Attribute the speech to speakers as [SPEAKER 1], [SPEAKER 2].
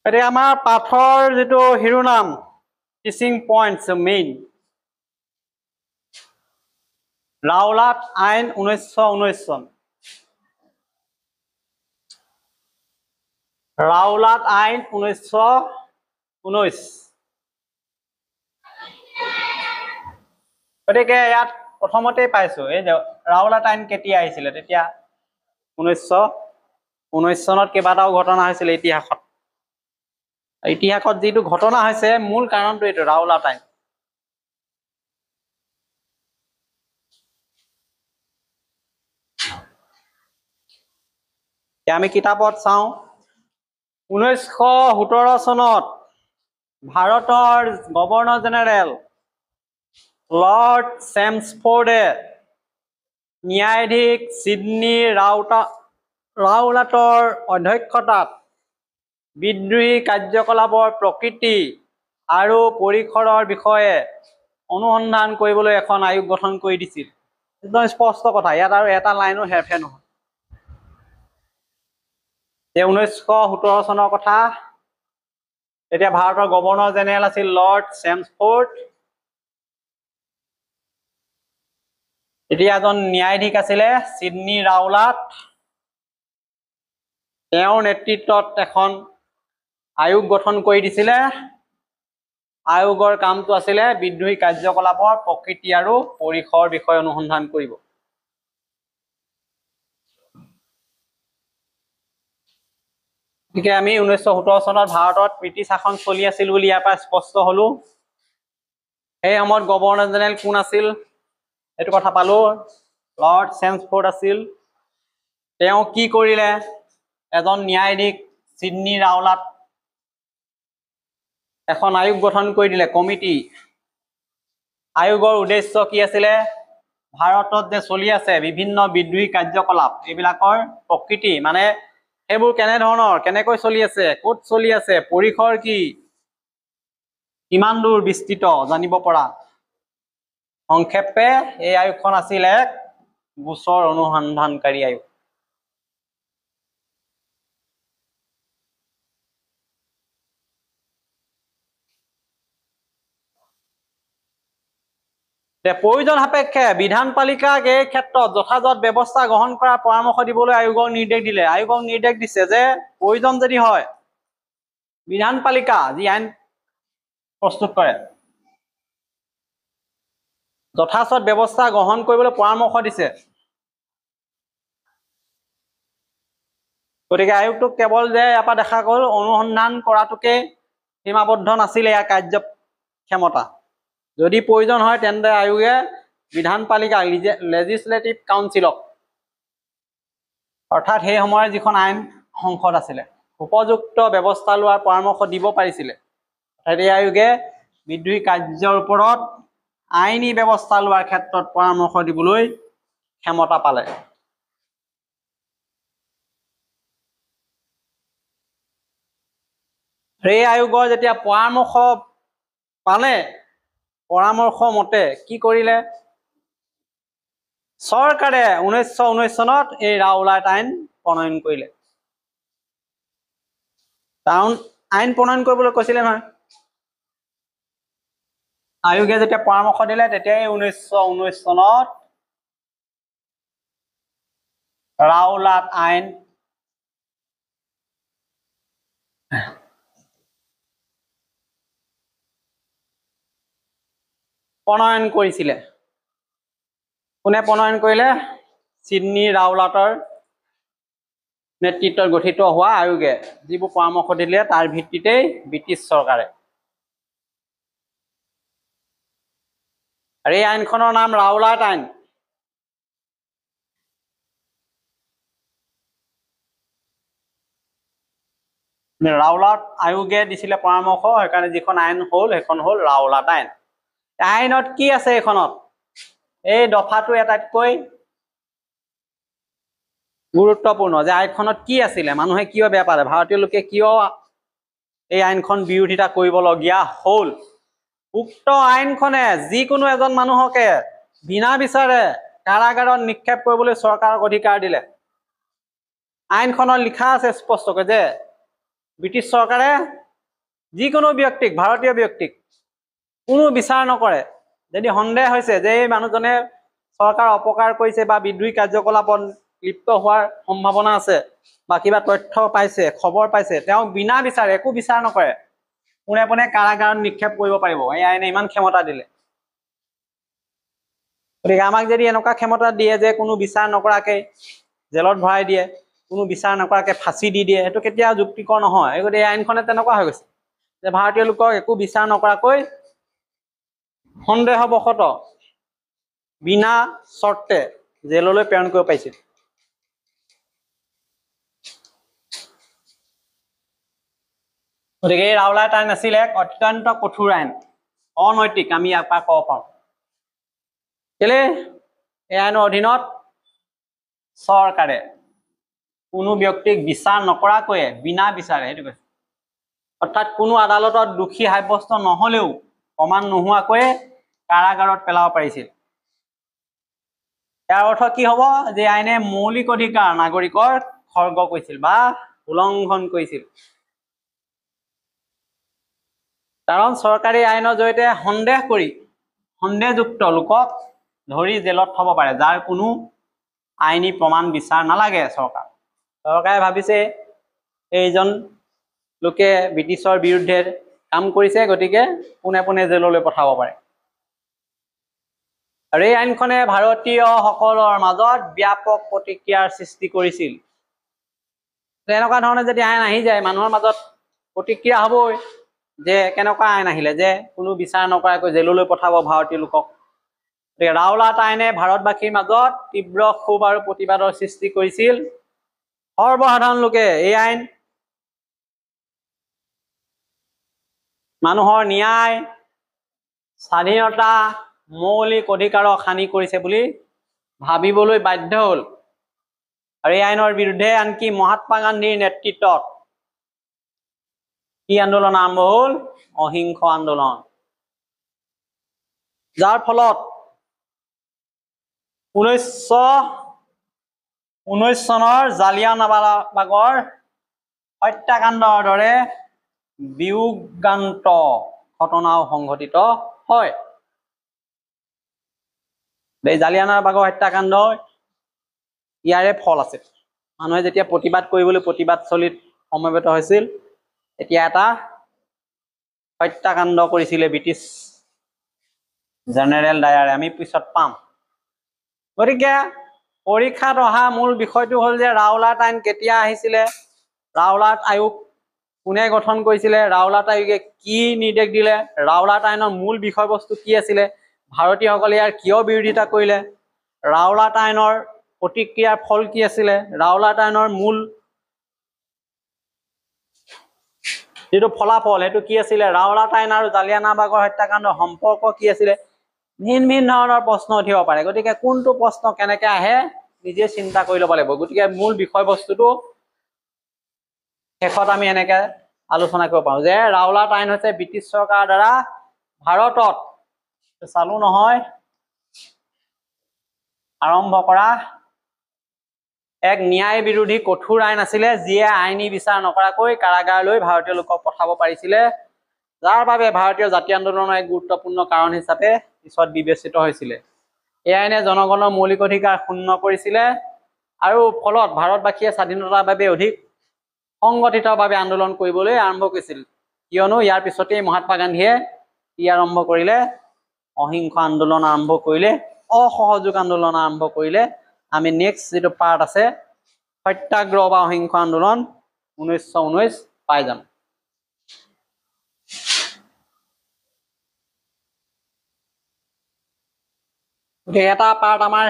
[SPEAKER 1] এতিয়া আমাৰ পাঠৰ যেটো শিৰোনাম টিচিং পইণ্টছ মেইন ৰাওলাট আইন 1919 চন ৰাওলাট আইন 1919 গতিকে ইয়াত প্ৰথমতেই পাইছো এই যে ৰাওলাট আইন কেতিয়া আহিছিলে তেতিয়া 1919 চনত কেইবাটাও ঘটনা হৈছিল ইতিহাসত যেটো ঘটনা হৈছে মূল কাৰণটো এটো ৰাওলাট আইন আমি কিতাপত চাও 1917 চনত ভাৰতৰ গভৰ্ণৰ জেনেৰেল লৰ্ড চেমছফোৰ্ডে ন্যায়াধীশ সিডনী ৰাওলাটৰ অধ্যক্ষতাত বিদ্ৰোহী কাৰ্যকলাপৰ প্ৰকৃতি আৰু পৰিসৰৰ বিষয়ে অনুসন্ধান কৰিবলৈ এখন আয়োগ গঠন কৰি দিছিল একদম স্পষ্ট কথা ইয়াত আৰু এটা লাইনো হেৰফেৰ নহয় 1917 চনৰ কথা এতিয়া ভাৰতৰ গভৰ্ণৰ জেনেৰেল আছিল লৰ্ড চেমছফোৰ্ড এতিয়া এজন ন্যায়াধীশ আছিল সিডনী ৰাওলাট তেওঁৰ নেতৃত্বত এখন আয়োগ গঠন কৰি দিছিল আয়োগৰ কামটো আছিল বিদ্ৰোহী কাৰ্যকলাপৰ প্ৰকৃতি আৰু পৰিসৰ বিষয়ে অনুসন্ধান কৰিব আমি 1917 চনত ভাৰতত ব্ৰিটিছ শাসন চলি আছিল বুলি ইয়াৰ পৰা স্পষ্ট হলো এই সময়ত গভৰ্ণৰ জেনেৰেল কোন আছিল এটো কথা পালো লৰ্ড চেমছফোৰ্ড আছিল তেওঁ কি কৰিলে এজন ন্যায়াধীশ সিডনী ৰাওলাট এখন আয়োগ গঠন কৰি দিলে কমিটি আয়োগৰ উদ্দেশ্য কি আছিল ভাৰতত যে চলি আছে বিভিন্ন বিদ্ৰোহী কাৰ্যকলাপ এইবিলাকৰ প্ৰকৃতি মানে এবোৰ কেনে ধৰণৰ কেনেকৈ চলি আছে ক'ত চলি আছে পৰিসৰ কি কিমান দূৰ বিস্তৃত জানিব পৰা সংক্ষেপে এই আয়োগখন আছিল এক গোচৰ অনুসন্ধানকাৰী আয়োগ প্ৰয়োজন সাপেক্ষে বিধানপালিকাক এই ক্ষেত্ৰত যথাযথ ব্যৱস্থা গ্ৰহণ কৰাৰ পৰামৰ্শ দিবলৈ আয়োগক নিৰ্দেশ দিলে আয়োগক নিৰ্দেশ দিছে যে প্ৰয়োজন যদি হয় বিধানপালিকা যি আইন প্ৰস্তুত কৰে যথাযথ ব্যৱস্থা গ্ৰহণ কৰিবলৈ পৰামৰ্শ দিছে গতিকে আয়োগটোক কেৱল যে ইয়াৰ দেখা গ'ল অনুসন্ধান কৰাটোকে সীমাবদ্ধ নাছিল ইয়াৰ কাৰ্যক্ষমতা যদি প্ৰয়োজন হয় তেন্তে আয়োগে বিধানপালিকা লেজিসলেটিভ কাউন্সিলক অৰ্থাৎ সেই সময়ৰ যিখন আইন সংসদ আছিল উপযুক্ত ব্যৱস্থা লোৱাৰ পৰামৰ্শ দিব পাৰিছিল এই আয়োগে বিদ্ৰোহী কাৰ্যৰ ওপৰত আইনী ব্যৱস্থা লোৱাৰ ক্ষেত্ৰত পৰামৰ্শ দিবলৈ ক্ষমতা পালে এই আয়োগৰ যেতিয়া পৰামৰ্শ পালে পৰামৰ্শ মতে কি কৰিলে চৰকাৰে 1919 চনত এই ৰাওলাট আইন প্ৰণয়ন কৰিলে কাৰণ আইন প্ৰণয়ন কৰিবলৈ কৈছিলে নহয় আয়োগে যেতিয়া পৰামৰ্শ দিলে তেতিয়াই 1919 চনত ৰাওলাট আইন প্ৰণয়ন কৰিছিলে কোনে প্ৰণয়ন কৰিলে সিডনী ৰাওলাটৰ নেতৃত্বত গঠিত হোৱা আয়োগে যিবোৰ পৰামৰ্শ দিলে তাৰ ভিত্তিতেই ব্ৰিটিছ চৰকাৰে আৰু এই আইনখনৰ নাম ৰাওলাট আইন ৰাওলাট আয়োগে দিছিলে পৰামৰ্শ সেইকাৰণে যিখন আইন হ'ল সেইখন হ'ল ৰাওলাট আইন আইনত কি আছে এখনত এই দফাটো এটাতকৈ গুৰুত্বপূৰ্ণ যে আইনখনত কি আছিল মানুহে কিয় বেয়া পালে ভাৰতীয় লোকে কিয় এই আইনখন বিৰোধিতা কৰিবলগীয়া হ'ল উক্ত আইনখনে যিকোনো এজন মানুহকে বিনা বিচাৰে কাৰাগাৰত নিক্ষেপ কৰিবলৈ চৰকাৰক অধিকাৰ দিলে আইনখনত লিখা আছে স্পষ্টকৈ যে ব্ৰিটিছ চৰকাৰে যিকোনো ব্যক্তিক, ভাৰতীয় ব্যক্তিক কোনো বিচাৰ নকৰে। যদি সন্দেহ হৈছে যে এই মানুহজনে চৰকাৰ অপকাৰ কৰিছে বা বিদ্ৰোহী কাৰ্যকলাপত লিপ্ত হোৱাৰ সম্ভাৱনা আছে বা কিবা তথ্য পাইছে, খবৰ পাইছে, তেওঁ বিনা বিচাৰে, একো বিচাৰ নকৰে, পোনে পোনে কাৰাগাৰত নিক্ষেপ কৰিব পাৰিব। এই আইনে ইমান ক্ষমতা দিলে। গতিকে আমাক যদি এনেকুৱা ক্ষমতা দিয়ে যে কোনো বিচাৰ নকৰাকে জেলত ভৰাই দিয়ে, কোনো বিচাৰ নকৰাকে ফাঁচি দি দিয়ে, সেইটো কেতিয়াও যুক্তিকৰ নহয়। এই গতিকে এই আইনখনে তেনেকুৱা হৈ গৈছে যে ভাৰতীয় লোকক একো বিচাৰ নকৰাকৈ সন্দেহবশতঃ বিনা চৰ্তে জেললৈ প্ৰেৰণ কৰিব পাৰিছিল। গতিকে এই ৰাওলাট আইন আছিল এক অত্যন্ত কঠোৰ আইন, অনৈতিক, আমি ইয়াৰ পৰা ক'ব পাৰোঁ। কেলে এই আইনৰ অধীনত চৰকাৰে কোনো ব্যক্তিক বিচাৰ নকৰাকৈয়ে বিনা বিচাৰে, সেইটো কৈছে, অৰ্থাৎ কোনো আদালতত দোষী সাব্যস্ত নহলেও প্ৰমাণ নোহোৱাকৈয়ে কাৰাগাৰত পেলাব পাৰিছিল। ইয়াৰ অৰ্থ কি হ'ব? যে আইনে মৌলিক অধিকাৰ নাগৰিকৰ খৰ্গ কৰিছিল বা উলংঘন কৰিছিল। কাৰণ চৰকাৰী আইনৰ জৰিয়তে সন্দেহযুক্ত লোকক ধৰি জেলত থব পাৰে, যাৰ কোনো আইনী প্ৰমাণ বিচাৰ নালাগে। চৰকাৰে ভাবিছে এইজন লোকে ব্ৰিটিছৰ বিৰুদ্ধে কাম কৰিছে, গতিকে পোনে পোনে জেললৈ পঠাব পাৰে। আৰু এই আইনখনে ভাৰতীয়সকলৰ মাজত ব্যাপক প্ৰতিক্ৰিয়াৰ সৃষ্টি কৰিছিল। এনেকুৱা ধৰণে যদি আইন আহি যায়, মানুহৰ মাজত প্ৰতিক্ৰিয়া হ'বই যে কেনেকুৱা আইন আহিলে যে কোনো বিচাৰ নকৰাকৈ জেললৈ পঠাব ভাৰতীয় লোকক। ৰাওলাট আইনে ভাৰতবাসীৰ মাজত তীব্ৰ ক্ষোভ আৰু প্ৰতিবাদৰ সৃষ্টি কৰিছিল। সৰ্বসাধাৰণ লোকে এই আইন মানুহৰ ন্যায়, স্বাধীনতা, মৌলিক অধিকাৰক হানি কৰিছে বুলি ভাবিবলৈ বাধ্য হ'ল। আৰু এই আইনৰ বিৰুদ্ধে আনকি মহাত্মা গান্ধীৰ নেতৃত্বত কি আন্দোলন আৰম্ভ হ'ল? অহিংস আন্দোলন। যাৰ ফলত 1919 চনৰ জালিয়ানৱালাবাগৰ হত্যাকাণ্ডৰ দৰে বিয়োগান্ত ঘটনাও সংঘটিত হয়। এই জালিয়ানৱালাবাগৰ হত্যাকাণ্ড ইয়াৰে ফল আছে। মানুহে যেতিয়া প্ৰতিবাদ কৰিবলৈ প্ৰতিবাদস্থলীত সমবেত হৈছিল, এতিয়া এটা হত্যাকাণ্ড কৰিছিলে ব্ৰিটিছ জেনেৰেল ডায়াৰে, আমি পিছত পাম। গতিকে পৰীক্ষাত অহা মূল বিষয়টো হ'ল যে ৰাওলাট আইন কেতিয়া আহিছিলে, ৰাওলাট আয়োগ কোনে গঠন কৰিছিলে, ৰাওলাট আয়োগে কি নিৰ্দেশ দিলে, ৰাওলাট আইনৰ মূল বিষয়বস্তু কি আছিলে, ভাৰতীয়সকলে ইয়াৰ কিয় বিৰোধিতা কৰিলে, ৰাওলাট আইনৰ প্ৰতিক্ৰিয়াৰ ফল কি আছিলে, ৰাওলাট আইনৰ মূল যিটো ফলাফল সেইটো কি আছিলে, ৰাওলাট আইন আৰু জালিয়ানৱালাবাগৰ হত্যাকাণ্ডৰ সম্পৰ্ক কি আছিলে, ভিন ভিন ধৰণৰ প্ৰশ্ন উঠিব পাৰে। গতিকে কোনটো প্ৰশ্ন কেনেকে আহে নিজে চিন্তা কৰি ল'ব লাগিব। গতিকে মূল বিষয়বস্তুটো শেষত আমি এনেকে আলোচনা কৰিব পাৰোঁ যে ৰাওলাট আইন হৈছে ব্ৰিটিছ চৰকাৰৰ দ্বাৰা ভাৰতত চালু নহয় আৰম্ভ কৰা এক ন্যায় বিৰোধী কঠোৰ আইন আছিলে, যিয়ে আইনী বিচাৰ নকৰাকৈ কাৰাগাৰলৈ ভাৰতীয় লোকক পঠাব পাৰিছিলে, যাৰ বাবে ভাৰতীয় জাতীয় আন্দোলনৰ এক গুৰুত্বপূৰ্ণ কাৰণ হিচাপে পিছত বিবেচিত হৈছিলে। এই আইনে জনগণৰ মৌলিক অধিকাৰ ক্ষুণ্ণ কৰিছিলে আৰু ফলত ভাৰতবাসীয়ে স্বাধীনতাৰ বাবে অধিক সংগঠিতভাৱে আন্দোলন কৰিবলৈ আৰম্ভ কৰিছিল। কিয়নো ইয়াৰ পিছতেই মহাত্মা গান্ধীয়ে কি আৰম্ভ কৰিলে? অহিংস আন্দোলন আৰম্ভ কৰিলে, অসহযোগ আন্দোলন আৰম্ভ কৰিলে। আমি নেক্সট যিটো পাৰ্ট আছে সত্যাগ্ৰহ বা অহিংস আন্দোলন 1919 পাই যাম। গতিকে এটা পাৰ্ট আমাৰ